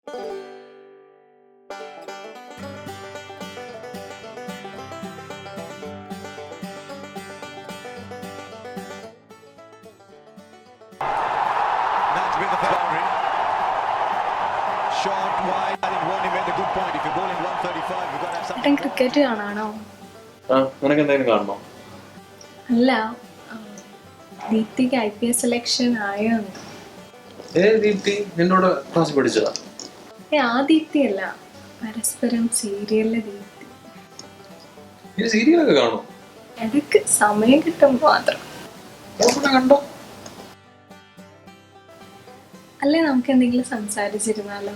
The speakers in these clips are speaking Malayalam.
That's with the boundary. Short wide. I think Warney made the good point. If you're bowling 135, you've got to have something. Cricket കാണാണോ? നിനക്ക് എന്തെങ്കിലും കാണണോ? അല്ല, ദീപ്തിക്ക് IPS സെലക്ഷൻ ആയോ? ദീപ്തി നിന്നോട് ക്ലാസ് പഠിച്ചതാ? ആ ദീപ്തി അല്ല, പരസ്പരം സീരിയലിലെ ദീപ്തി. നീ സീരിയലൊക്കെ കാണോ? ഇടയ്ക്ക് സമയം കിട്ടുമ്പോ മാത്രം. കണ്ടോ? അല്ലേ നമുക്ക് എന്തെങ്കിലും സംസാരിച്ചിരുന്നാലോ?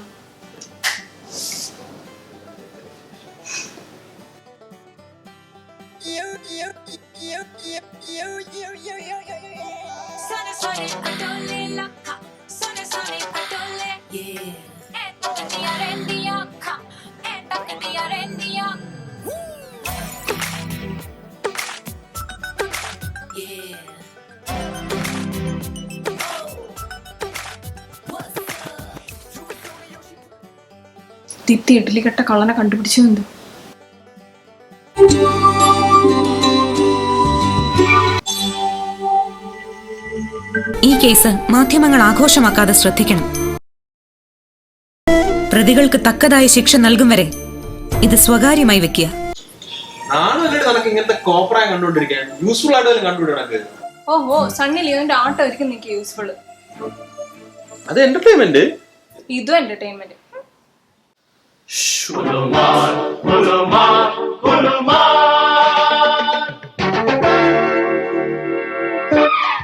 ദീപ്തി ഇഡ്ഡലി കെട്ട കള്ളനെ കണ്ടുപിടിച്ചു എന്ത്? ഈ കേസ് മാധ്യമങ്ങൾ ആഘോഷമാക്കാതെ ശ്രദ്ധിക്കണം. പ്രതികൾക്ക് തക്കതായ ശിക്ഷ നൽകും വരെ ഇത് സ്വകാര്യമായി വെക്കുക. ഓഹോ, സണ്ണി ലിയോന്റെ ആട്ടം ആയിരിക്കും നിനക്ക് യൂസ്ഫുൾ. അത് എന്റർടൈൻമെന്റ്. ഇതും എന്റർടൈൻമെന്റ്.